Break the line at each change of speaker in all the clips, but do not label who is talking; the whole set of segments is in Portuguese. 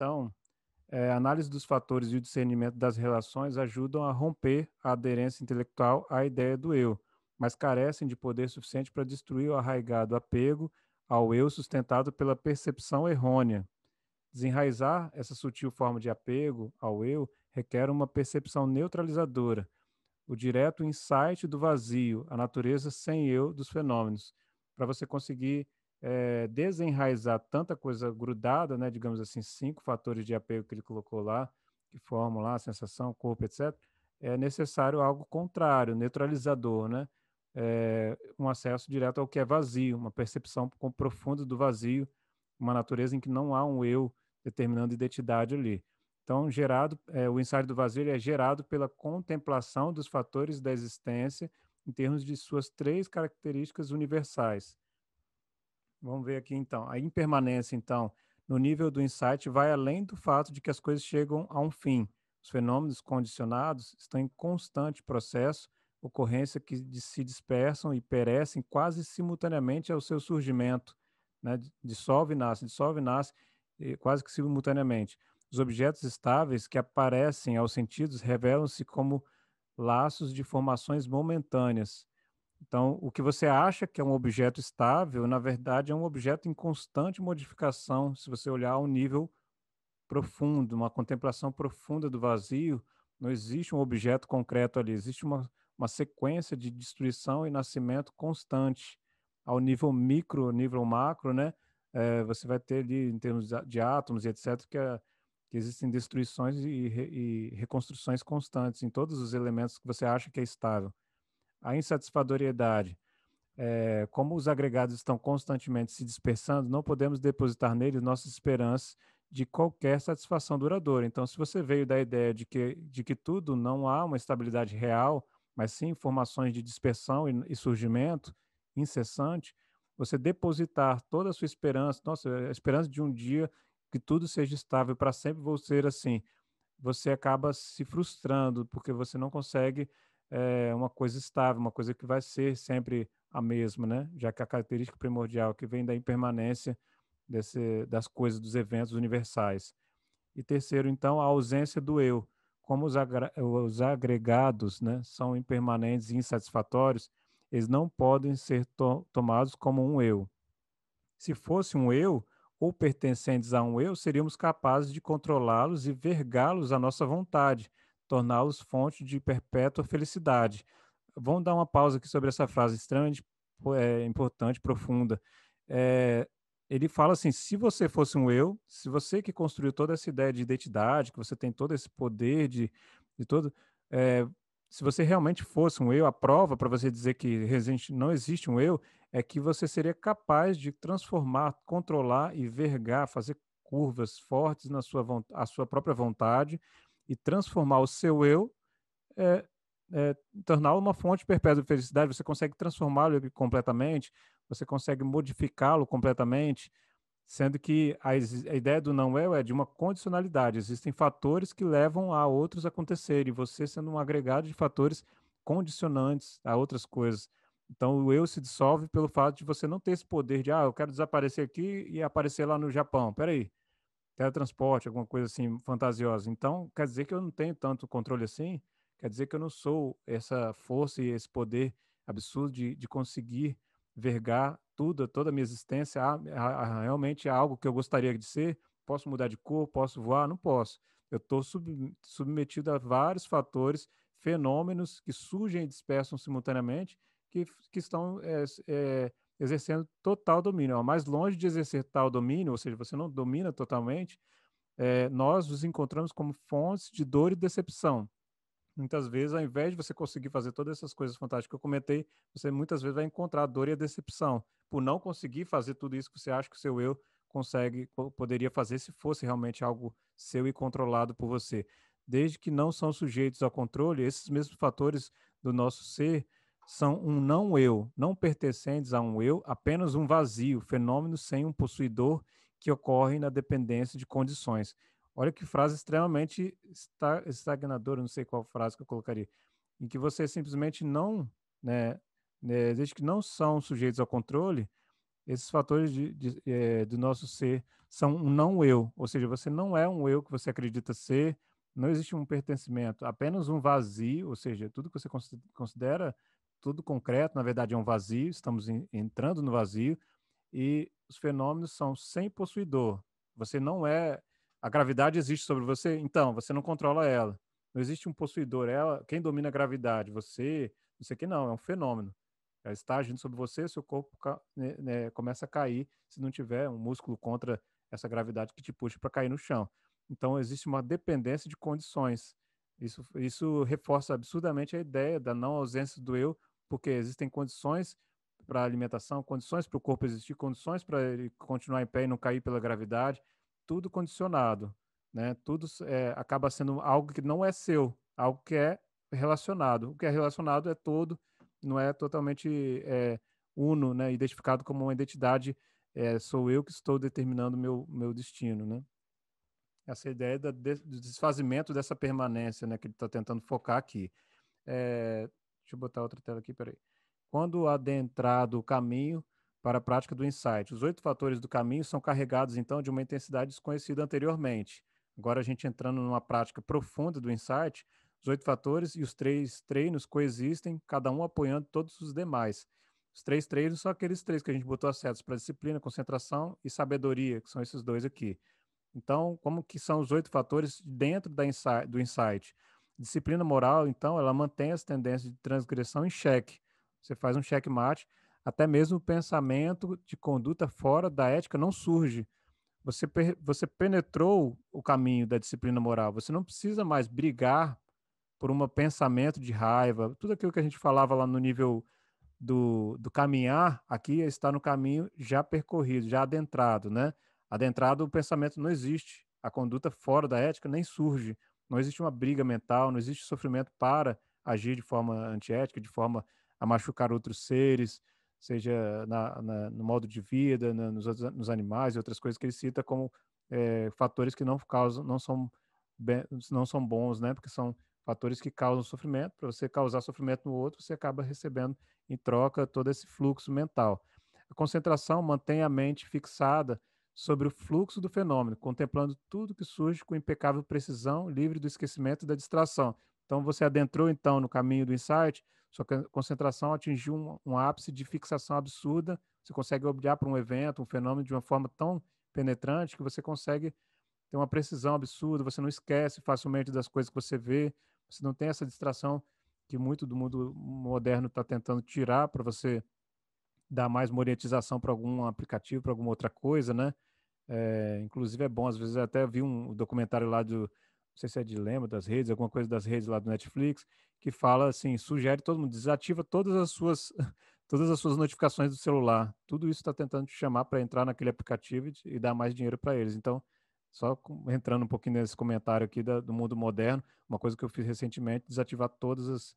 Então, a análise dos fatores e o discernimento das relações ajudam a romper a aderência intelectual à ideia do eu, mas carecem de poder suficiente para destruir o arraigado apego ao eu sustentado pela percepção errônea. Desenraizar essa sutil forma de apego ao eu requer uma percepção neutralizadora, o direto insight do vazio, a natureza sem eu dos fenômenos, para você conseguir desenraizar tanta coisa grudada, né, digamos assim, 5 fatores de apego que ele colocou lá, que formam lá a sensação, corpo, etc., é necessário algo contrário, neutralizador, né? Um acesso direto ao que é vazio, uma percepção profunda do vazio, uma natureza em que não há um eu determinando identidade ali. Então, o ensaio do vazio ele é gerado pela contemplação dos fatores da existência em termos de suas 3 características universais. Vamos ver aqui então. A impermanência, então, no nível do insight, vai além do fato de que as coisas chegam a um fim. Os fenômenos condicionados estão em constante processo, ocorrência que se dispersam e perecem quase simultaneamente ao seu surgimento, né? Dissolve e nasce, quase que simultaneamente. Os objetos estáveis que aparecem aos sentidos revelam-se como laços de formações momentâneas. Então, o que você acha que é um objeto estável, na verdade, é um objeto em constante modificação. Se você olhar a um nível profundo, uma contemplação profunda do vazio, não existe um objeto concreto ali, existe uma sequência de destruição e nascimento constante. Ao nível micro, nível macro, né? Você vai ter ali, em termos de átomos e etc., que existem destruições e reconstruções constantes em todos os elementos que você acha que é estável. A insatisfatoriedade. Como os agregados estão constantemente se dispersando, não podemos depositar neles nossas esperanças de qualquer satisfação duradoura. Então, se você veio da ideia de que tudo não há uma estabilidade real, mas sim formações de dispersão e surgimento incessante, você depositar toda a sua esperança, nossa, a esperança de um dia que tudo seja estável para sempre, vou ser assim, você acaba se frustrando, porque você não consegue uma coisa estável, uma coisa que vai ser sempre a mesma, né? Já que a característica primordial que vem da impermanência das coisas, dos eventos universais. E terceiro, então, a ausência do eu. Como os agregados, né, são impermanentes e insatisfatórios, eles não podem ser tomados como um eu. Se fosse um eu, ou pertencentes a um eu, seríamos capazes de controlá-los e vergá-los à nossa vontade, torná-los fonte de perpétua felicidade. Vamos dar uma pausa aqui sobre essa frase extremamente importante, profunda. Eh, Ele fala assim: se você fosse um eu, se você que construiu toda essa ideia de identidade, que você tem todo esse poder de todo, eh, se você realmente fosse um eu, a prova para você dizer que não existe um eu, é que você seria capaz de transformar, controlar e vergar, fazer curvas fortes na a sua própria vontade e transformar o seu eu, eh torná-lo uma fonte perpétua de felicidade. Você consegue transformá-lo completamente, você consegue modificá-lo completamente, sendo que a ideia do não eu é de uma condicionalidade. Existem fatores que levam a outros acontecerem, você sendo um agregado de fatores condicionantes a outras coisas. Então o eu se dissolve pelo fato de você não ter esse poder de: "Ah, eu quero desaparecer aqui e aparecer lá no Japão". Espera aí, teletransporte, alguma coisa assim fantasiosa. Então, quer dizer que eu não tenho tanto controle assim? Quer dizer que eu não sou essa força e esse poder absurdo de conseguir vergar tudo, toda a minha existência realmente é algo que eu gostaria de ser? Posso mudar de cor? Posso voar? Não posso. Eu estou submetido a vários fatores, fenômenos que surgem e dispersam simultaneamente, que estão exercendo total domínio. Ao mais longe de exercer tal domínio, ou seja, você não domina totalmente, nós nos encontramos como fontes de dor e decepção. Muitas vezes, ao invés de você conseguir fazer todas essas coisas fantásticas que eu comentei, você muitas vezes vai encontrar a dor e a decepção, por não conseguir fazer tudo isso que você acha que o seu eu poderia fazer se fosse realmente algo seu e controlado por você. Desde que não são sujeitos ao controle, esses mesmos fatores do nosso ser são um não eu, não pertencentes a um eu, apenas um vazio, fenômeno sem um possuidor que ocorre na dependência de condições. Olha que frase extremamente estagnadora, não sei qual frase que eu colocaria, em que você simplesmente não, né, desde que não são sujeitos ao controle, Esses fatores do nosso ser são um não eu, ou seja, você não é um eu que você acredita ser, não existe um pertencimento, apenas um vazio, ou seja, tudo que você considera tudo concreto, na verdade é um vazio, estamos entrando no vazio, e os fenômenos são sem possuidor. Você não é. A gravidade existe sobre você, então você não controla ela. Não existe um possuidor. Ela, quem domina a gravidade? Você, não sei que não, é um fenômeno. Ela está agindo sobre você, seu corpo começa a cair se não tiver um músculo contra essa gravidade que te puxa para cair no chão. Então existe uma dependência de condições. Isso reforça absurdamente a ideia da não ausência do eu, porque existem condições para a alimentação, condições para o corpo existir, condições para ele continuar em pé e não cair pela gravidade, tudo condicionado, né? Tudo acaba sendo algo que não é seu, algo que é relacionado. O que é relacionado é todo, não é totalmente uno, né? Identificado como uma identidade, sou eu que estou determinando meu destino, né? Essa ideia do desfazimento dessa permanência, né? Que ele está tentando focar aqui. Deixa eu botar outra tela aqui, peraí. Quando adentrado o caminho para a prática do insight, os 8 fatores do caminho são carregados, então, de uma intensidade desconhecida anteriormente. Agora, a gente entrando numa prática profunda do insight, os 8 fatores e os 3 treinos coexistem, cada um apoiando todos os demais. Os 3 treinos são aqueles 3 que a gente botou as setas para disciplina, concentração e sabedoria, que são esses 2 aqui. Então, como que são os 8 fatores dentro do insight? Disciplina moral, então, ela mantém as tendências de transgressão em xeque. Você faz um checkmate, até mesmo o pensamento de conduta fora da ética não surge. Você penetrou o caminho da disciplina moral. Você não precisa mais brigar por um pensamento de raiva. Tudo aquilo que a gente falava lá no nível do caminhar, aqui está no caminho já percorrido, já adentrado, né? Adentrado, o pensamento não existe. A conduta fora da ética nem surge. Não existe uma briga mental, não existe sofrimento para agir de forma antiética, de forma a machucar outros seres, seja no modo de vida, nos animais e outras coisas que ele cita como fatores que não causam, não são bons, né? Porque são fatores que causam sofrimento. Para você causar sofrimento no outro, você acaba recebendo em troca todo esse fluxo mental. A concentração mantém a mente fixada sobre o fluxo do fenômeno, contemplando tudo que surge com impecável precisão, livre do esquecimento e da distração. Então, você adentrou então no caminho do insight, sua concentração atingiu um ápice de fixação absurda, você consegue olhar para um evento, um fenômeno de uma forma tão penetrante que você consegue ter uma precisão absurda, você não esquece facilmente das coisas que você vê, você não tem essa distração que muito do mundo moderno está tentando tirar para você dar mais monetização para algum aplicativo, para alguma outra coisa, né? Inclusive é bom, às vezes eu até vi um documentário lá do, não sei se é Dilema das redes, alguma coisa das redes lá do Netflix, que fala assim, sugere todo mundo, desativa todas as suas todas as suas notificações do celular. Tudo isso está tentando te chamar para entrar naquele aplicativo e dar mais dinheiro para eles. Então, só entrando um pouquinho nesse comentário aqui do mundo moderno, uma coisa que eu fiz recentemente, desativar todas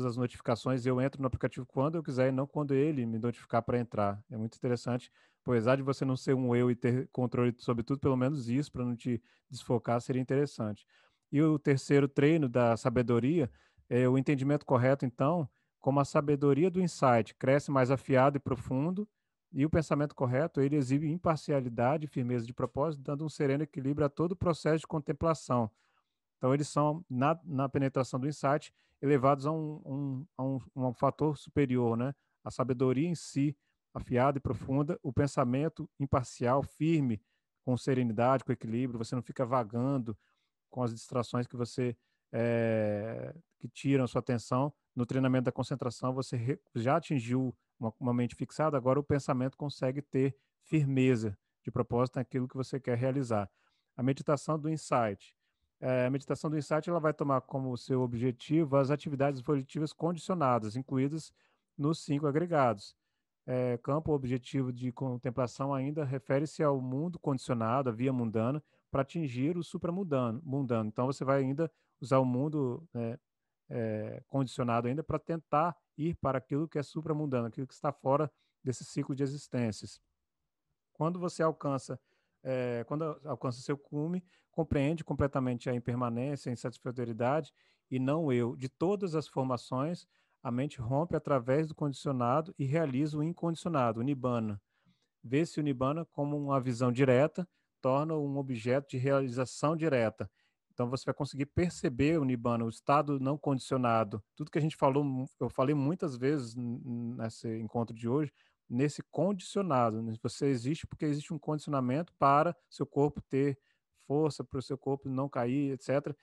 as notificações. Eu entro no aplicativo quando eu quiser e não quando ele me notificar para entrar. É muito interessante. Apesar de você não ser um eu e ter controle sobre tudo, pelo menos isso, para não te desfocar, seria interessante. E o terceiro treino da sabedoria é o entendimento correto, então, como a sabedoria do insight cresce mais afiado e profundo, e o pensamento correto, ele exibe imparcialidade e firmeza de propósito, dando um sereno equilíbrio a todo o processo de contemplação. Então, eles são, na penetração do insight, elevados a um fator superior, né? A sabedoria em si, afiada e profunda, o pensamento imparcial, firme, com serenidade, com equilíbrio, você não fica vagando com as distrações que tiram a sua atenção. No treinamento da concentração, você já atingiu uma mente fixada, agora o pensamento consegue ter firmeza de propósito naquilo que você quer realizar. A meditação do insight. A meditação do insight ela vai tomar como seu objetivo as atividades volitivas condicionadas, incluídas nos 5 agregados. Campo objetivo de contemplação ainda refere-se ao mundo condicionado, a via mundana, para atingir o supramundano. Mundano. Então, você vai ainda usar o mundo condicionado ainda para tentar ir para aquilo que é supramundano, aquilo que está fora desse ciclo de existências. Quando você alcança, quando alcança seu cume, compreende completamente a impermanência, a insatisfatoriedade e não o eu de todas as formações, a mente rompe através do condicionado e realiza o incondicionado, o nibbana. vê-se o Nibbana como uma visão direta, torna um objeto de realização direta. Então você vai conseguir perceber o Nibbana, o estado não condicionado. Tudo que a gente falou, eu falei muitas vezes nesse encontro de hoje, nesse condicionado, né? Você existe porque existe um condicionamento para seu corpo ter força, para o seu corpo não cair, etc.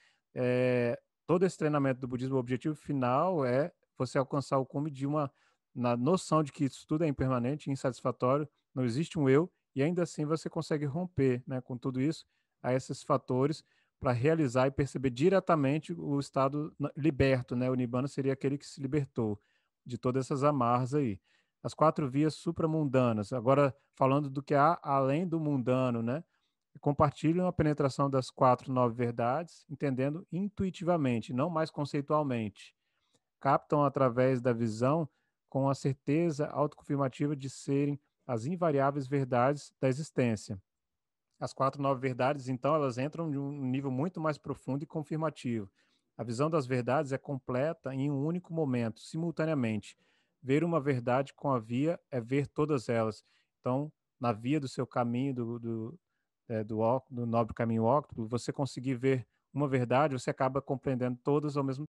Todo esse treinamento do budismo, o objetivo final é você alcançar o cume de uma na noção de que isso tudo é impermanente, insatisfatório, não existe um eu, e ainda assim você consegue romper, né, com tudo isso, a esses fatores para realizar e perceber diretamente o estado liberto, né? O Nibbana seria aquele que se libertou de todas essas amarras aí. As quatro vias supramundanas, agora falando do que há além do mundano, né? Compartilham a penetração das quatro nove verdades, entendendo intuitivamente, não mais conceitualmente. Captam através da visão com a certeza autoconfirmativa de serem as invariáveis verdades da existência. As quatro nove verdades, então, elas entram de um nível muito mais profundo e confirmativo. A visão das verdades é completa em um único momento, simultaneamente. Ver uma verdade com a via é ver todas elas. Então, na via do seu caminho, do nobre caminho óctuplo, você conseguir ver uma verdade, você acaba compreendendo todas ao mesmo